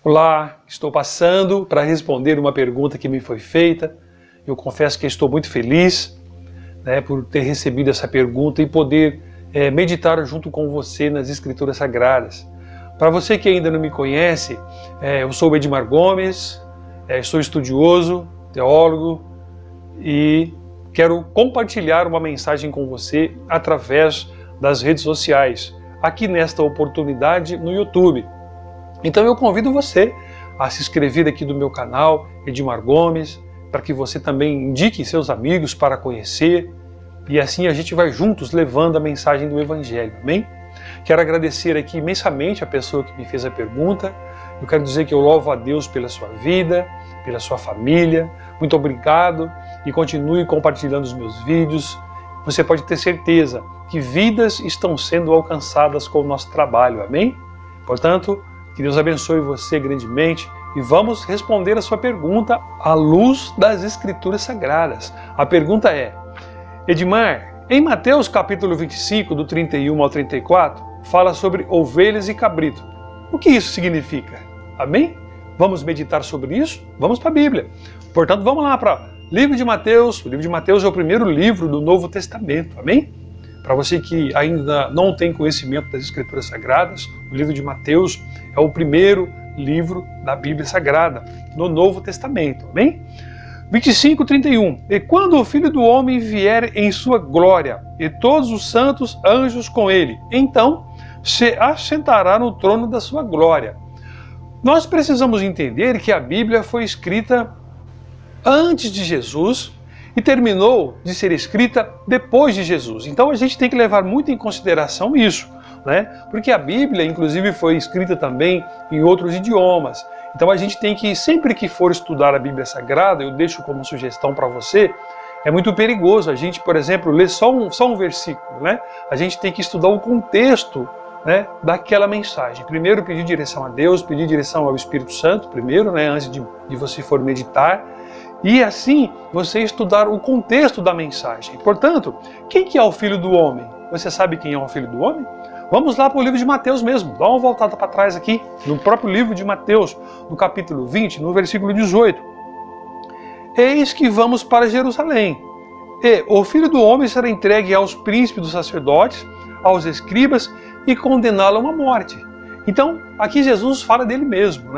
Olá, estou passando para responder uma pergunta que me foi feita. Eu confesso que estou muito feliz, por ter recebido essa pergunta e poder meditar junto com você nas Escrituras Sagradas. Para você que ainda não me conhece, eu sou o Edmar Gomes, sou estudioso, teólogo e quero compartilhar uma mensagem com você através das redes sociais, aqui nesta oportunidade no YouTube. Então eu convido você a se inscrever aqui no meu canal, Edmar Gomes, para que você também indique seus amigos para conhecer e assim a gente vai juntos levando a mensagem do Evangelho, amém? Quero agradecer aqui imensamente a pessoa que me fez a pergunta. Eu quero dizer que eu louvo a Deus pela sua vida, pela sua família. Muito obrigado e continue compartilhando os meus vídeos. Você pode ter certeza que vidas estão sendo alcançadas com o nosso trabalho, amém? Portanto, que Deus abençoe você grandemente e vamos responder a sua pergunta à luz das Escrituras Sagradas. A pergunta é: Edmar, em Mateus capítulo 25, do 31 ao 34, fala sobre ovelhas e cabrito. O que isso significa? Amém? Vamos meditar sobre isso? Vamos para a Bíblia. Portanto, vamos lá para o livro de Mateus. O livro de Mateus é o primeiro livro do Novo Testamento, amém? Para você que ainda não tem conhecimento das Escrituras Sagradas, o livro de Mateus é o primeiro livro da Bíblia Sagrada, no Novo Testamento, amém? 25:31. E quando o Filho do Homem vier em sua glória, e todos os santos anjos com ele, então se assentará no trono da sua glória. Nós precisamos entender que a Bíblia foi escrita antes de Jesus e terminou de ser escrita depois de Jesus. Então a gente tem que levar muito em consideração isso, Porque a Bíblia, inclusive, foi escrita também em outros idiomas. Então a gente tem que, sempre que for estudar a Bíblia Sagrada, eu deixo como sugestão para você, é muito perigoso a gente, por exemplo, ler só um versículo, A gente tem que estudar o contexto, daquela mensagem. Primeiro pedir direção a Deus, pedir direção ao Espírito Santo, primeiro, antes de você for meditar. E assim você estudar o contexto da mensagem. Portanto, quem que é o Filho do Homem? Você sabe quem é o Filho do Homem? Vamos lá para o livro de Mateus mesmo. Dá uma voltada para trás aqui, no próprio livro de Mateus, no capítulo 20, no versículo 18. Eis que vamos para Jerusalém. E o Filho do Homem será entregue aos príncipes dos sacerdotes, aos escribas, e condená-lo à morte. Então, aqui Jesus fala dele mesmo,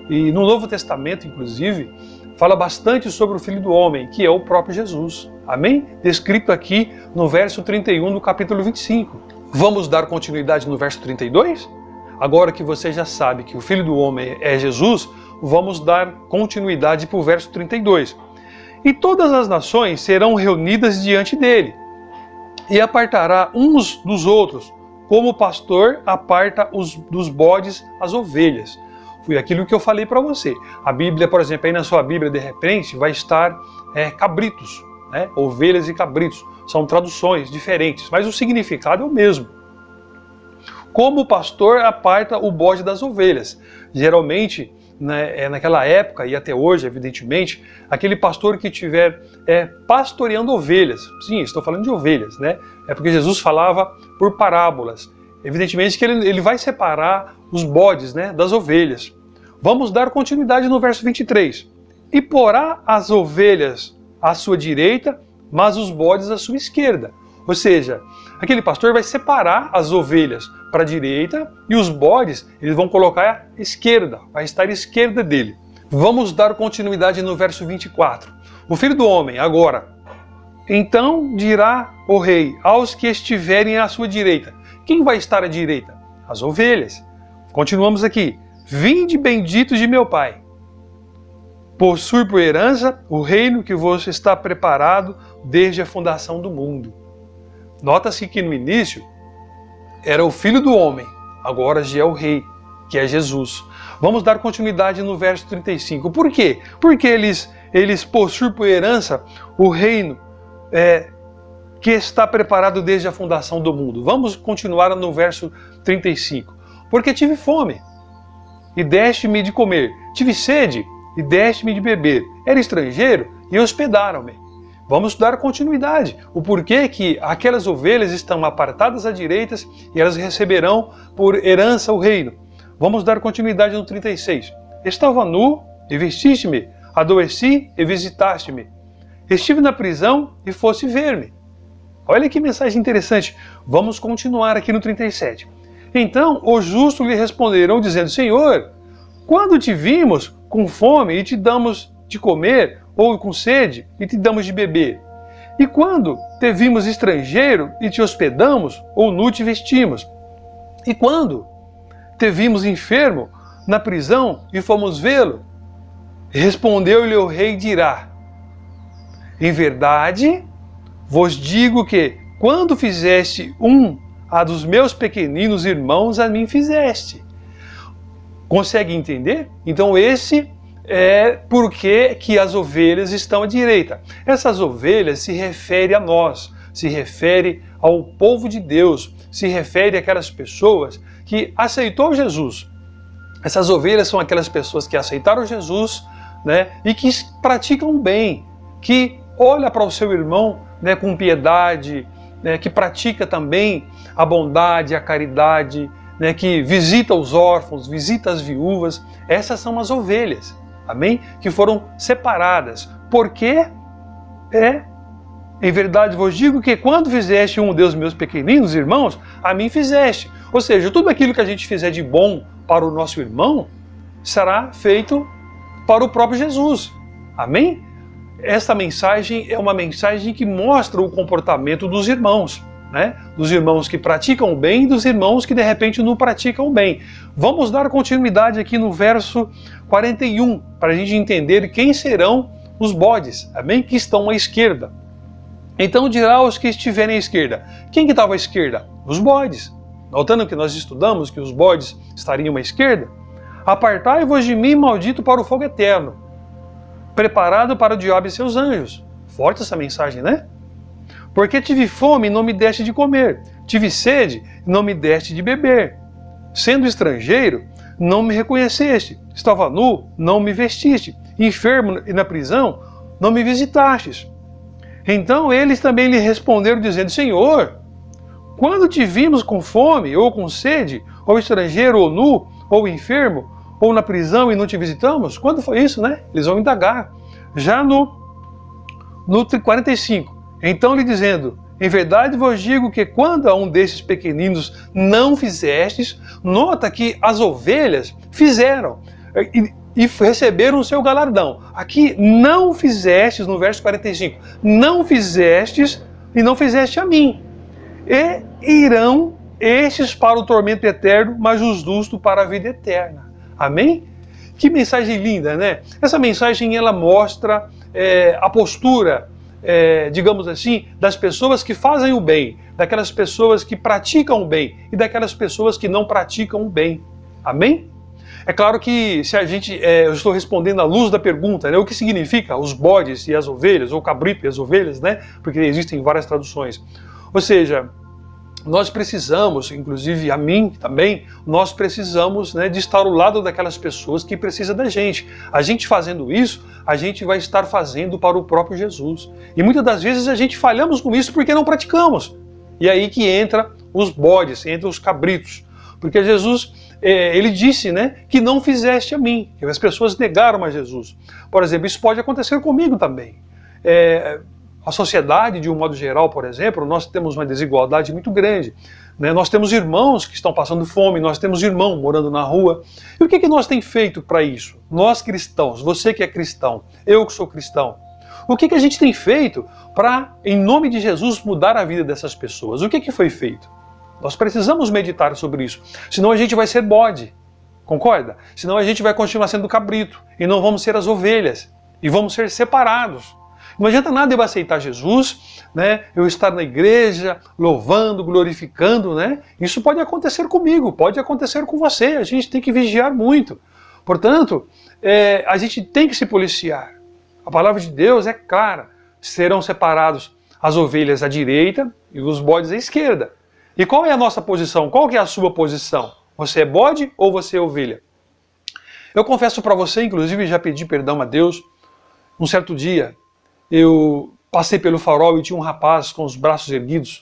E no Novo Testamento, inclusive, fala bastante sobre o Filho do Homem, que é o próprio Jesus. Amém? Descrito aqui no verso 31 do capítulo 25. Vamos dar continuidade no verso 32? Agora que você já sabe que o Filho do Homem é Jesus, vamos dar continuidade para o verso 32. E todas as nações serão reunidas diante dele, e apartará uns dos outros, como o pastor aparta dos bodes as ovelhas. Foi aquilo que eu falei para você. A Bíblia, por exemplo, aí na sua Bíblia, de repente, vai estar cabritos, ovelhas e cabritos. São traduções diferentes, mas o significado é o mesmo. Como o pastor aparta o bode das ovelhas. Geralmente, naquela época, e até hoje, evidentemente, aquele pastor que estiver pastoreando ovelhas. Sim, estou falando de ovelhas, É porque Jesus falava por parábolas. Evidentemente que ele vai separar os bodes, das ovelhas. Vamos dar continuidade no verso 23. E porá as ovelhas à sua direita, mas os bodes à sua esquerda. Ou seja, aquele pastor vai separar as ovelhas para a direita e os bodes eles vão colocar à esquerda, vai estar à esquerda dele. Vamos dar continuidade no verso 24. O Filho do Homem, agora, então dirá o rei aos que estiverem à sua direita. Quem vai estar à direita? As ovelhas. Continuamos aqui. Vinde benditos de meu Pai. Possui por herança o reino que vos está preparado desde a fundação do mundo. Nota-se que no início era o Filho do Homem, agora já é o Rei, que é Jesus. Vamos dar continuidade no verso 35. Por quê? Porque eles possuem por herança o reino que está preparado desde a fundação do mundo. Vamos continuar no verso 35. Porque tive fome, e deste-me de comer. Tive sede, e deste-me de beber. Era estrangeiro, e hospedaram-me. Vamos dar continuidade. O porquê que aquelas ovelhas estão apartadas à direita e elas receberão por herança o reino. Vamos dar continuidade no 36. Estava nu e vestiste-me, adoeci e visitaste-me. Estive na prisão e foste ver-me. Olha que mensagem interessante. Vamos continuar aqui no 37. Então os justos lhe responderão dizendo, Senhor, quando te vimos com fome e te damos de comer, ou com sede e te damos de beber? E quando te vimos estrangeiro e te hospedamos, ou nu te vestimos? E quando te vimos enfermo na prisão e fomos vê-lo? Respondeu-lhe o rei dirá, em verdade, vos digo que, quando fizeste a dos meus pequeninos irmãos, a mim fizeste. Consegue entender? Então esse é porque que as ovelhas estão à direita. Essas ovelhas se referem a nós, se refere ao povo de Deus, se refere àquelas pessoas que aceitou Jesus. Essas ovelhas são aquelas pessoas que aceitaram Jesus, né, e que praticam o bem, que olha para o seu irmão, né, com piedade, né, que pratica também a bondade, a caridade, né, que visita os órfãos, visita as viúvas. Essas são as ovelhas, amém? Que foram separadas. Porque em verdade vos digo que quando fizeste um dos meus pequeninos irmãos, a mim fizeste. Ou seja, tudo aquilo que a gente fizer de bom para o nosso irmão será feito para o próprio Jesus. Amém? Esta mensagem é uma mensagem que mostra o comportamento dos irmãos, né? Dos irmãos que praticam o bem e dos irmãos que de repente não praticam o bem. Vamos dar continuidade aqui no verso 41, para a gente entender quem serão os bodes, amém? Que estão à esquerda. Então dirá aos que estiverem à esquerda. Quem que estava à esquerda? Os bodes. Notando que nós estudamos que os bodes estariam à esquerda. Apartai-vos de mim, maldito, para o fogo eterno, preparado para o diabo e seus anjos. Forte essa mensagem, né? Porque tive fome e não me deste de comer, tive sede e não me deste de beber. Sendo estrangeiro, não me reconheceste, estava nu, não me vestiste, enfermo e na prisão, não me visitastes. Então eles também lhe responderam dizendo, Senhor, quando te vimos com fome, ou com sede, ou estrangeiro, ou nu, ou enfermo, ou na prisão e não te visitamos? Quando foi isso, né? Eles vão indagar. Já no 45. Então lhe dizendo, em verdade vos digo que quando a um desses pequeninos não fizestes, nota que as ovelhas fizeram e receberam o seu galardão. Aqui, não fizestes, no verso 45, não fizestes e não fizeste a mim. E irão estes para o tormento eterno, mas os justos para a vida eterna. Amém? Que mensagem linda, né? Essa mensagem ela mostra a postura, digamos assim, das pessoas que fazem o bem, daquelas pessoas que praticam o bem e daquelas pessoas que não praticam o bem. Amém? É claro que se a gente, eu estou respondendo à luz da pergunta, né? O que significa os bodes e as ovelhas, ou o cabrito e as ovelhas, né? Porque existem várias traduções. Ou seja, nós precisamos, inclusive a mim também, nós precisamos, né, de estar ao lado daquelas pessoas que precisam da gente. A gente fazendo isso, a gente vai estar fazendo para o próprio Jesus. E muitas das vezes a gente falhamos com isso porque não praticamos. E aí que entra os bodes, entra os cabritos. Porque Jesus, ele disse, né, que não fizeste a mim, que as pessoas negaram a Jesus. Por exemplo, isso pode acontecer comigo também. A sociedade, de um modo geral, por exemplo, nós temos uma desigualdade muito grande. Né? Nós temos irmãos que estão passando fome, nós temos irmão morando na rua. E o que nós temos feito para isso? Nós cristãos, você que é cristão, eu que sou cristão. O que a gente tem feito para, em nome de Jesus, mudar a vida dessas pessoas? O que foi feito? Nós precisamos meditar sobre isso, senão a gente vai ser bode, concorda? Senão a gente vai continuar sendo cabrito e não vamos ser as ovelhas e vamos ser separados. Não adianta nada eu aceitar Jesus, né? Eu estar na igreja, louvando, glorificando, né? Isso pode acontecer comigo, pode acontecer com você, a gente tem que vigiar muito. Portanto, a gente tem que se policiar. A palavra de Deus é clara, serão separados as ovelhas à direita e os bodes à esquerda. E qual é a nossa posição? Qual que é a sua posição? Você é bode ou você é ovelha? Eu confesso para você, inclusive já pedi perdão a Deus, um certo dia, eu passei pelo farol e tinha um rapaz com os braços erguidos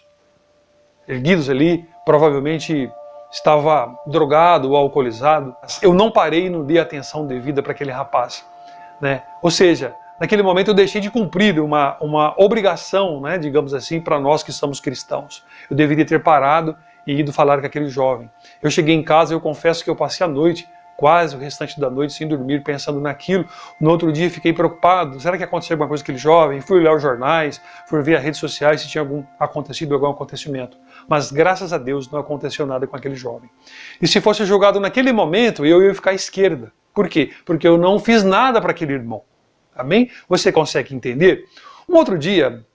ali, provavelmente estava drogado ou alcoolizado, eu não parei e não dei atenção devida para aquele rapaz, né? Ou seja, naquele momento eu deixei de cumprir uma obrigação, né, digamos assim, para nós que somos cristãos. Eu deveria ter parado e ido falar com aquele jovem. Eu cheguei em casa e eu confesso que eu passei a noite, quase o restante da noite, sem dormir, pensando naquilo. No outro dia fiquei preocupado, será que aconteceu alguma coisa com aquele jovem? Fui olhar os jornais, fui ver as redes sociais se tinha acontecido algum acontecimento. Mas graças a Deus não aconteceu nada com aquele jovem. E se fosse julgado naquele momento, eu ia ficar à esquerda. Por quê? Porque eu não fiz nada para aquele irmão. Amém? Você consegue entender? Um outro dia,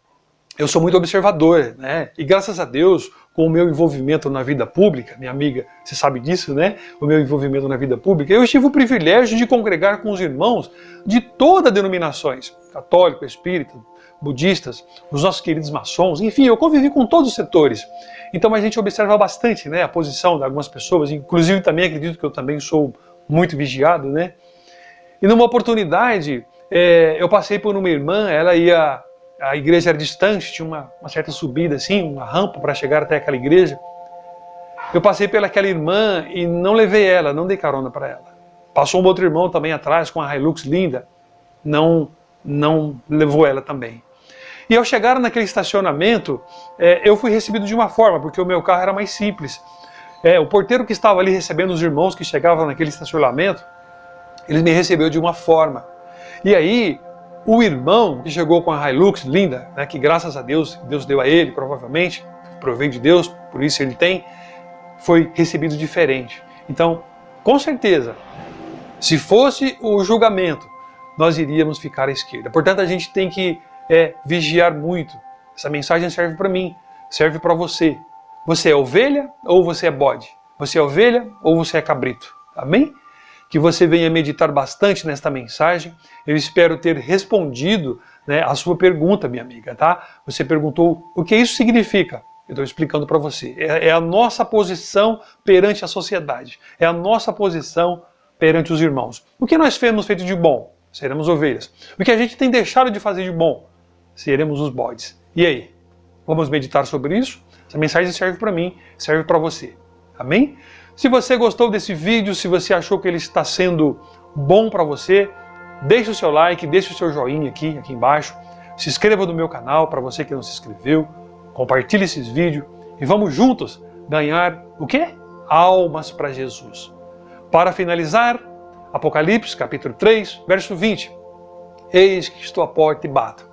eu sou muito observador, né? E graças a Deus, com o meu envolvimento na vida pública, minha amiga, você sabe disso, né? O meu envolvimento na vida pública, eu tive o privilégio de congregar com os irmãos de todas as denominações, católico, espírita, budistas, os nossos queridos maçons, enfim, eu convivi com todos os setores. Então a gente observa bastante, né, a posição de algumas pessoas, inclusive também acredito que eu também sou muito vigiado, né? E numa oportunidade, eu passei por uma irmã, a igreja era distante, tinha uma certa subida assim, uma rampa para chegar até aquela igreja. Eu passei pelaquela irmã e não levei ela, não dei carona para ela. Passou um outro irmão também atrás com a Hilux linda, não levou ela também. E ao chegar naquele estacionamento, eu fui recebido de uma forma, porque o meu carro era mais simples. O porteiro que estava ali recebendo os irmãos que chegavam naquele estacionamento, ele me recebeu de uma forma. E aí, o irmão que chegou com a Hilux linda, né, que graças a Deus, Deus deu a ele, provavelmente, provém de Deus, por isso ele tem, foi recebido diferente. Então, com certeza, se fosse o julgamento, nós iríamos ficar à esquerda. Portanto, a gente tem que vigiar muito. Essa mensagem serve para mim, serve para você. Você é ovelha ou você é bode? Você é ovelha ou você é cabrito? Amém? Que você venha meditar bastante nesta mensagem. Eu espero ter respondido, né, a sua pergunta, minha amiga, tá? Você perguntou o que isso significa. Eu estou explicando para você. É a nossa posição perante a sociedade. É a nossa posição perante os irmãos. O que nós temos feito de bom? Seremos ovelhas. O que a gente tem deixado de fazer de bom? Seremos os bodes. E aí? Vamos meditar sobre isso? Essa mensagem serve para mim, serve para você. Amém? Se você gostou desse vídeo, se você achou que ele está sendo bom para você, deixe o seu like, deixe o seu joinha aqui embaixo. Se inscreva no meu canal para você que não se inscreveu. Compartilhe esses vídeos e vamos juntos ganhar o quê? Almas para Jesus. Para finalizar, Apocalipse capítulo 3, verso 20. Eis que estou à porta e bato.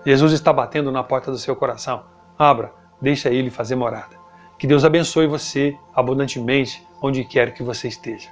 Jesus está batendo na porta do seu coração. Abra, deixa ele fazer morada. Que Deus abençoe você abundantemente onde quer que você esteja.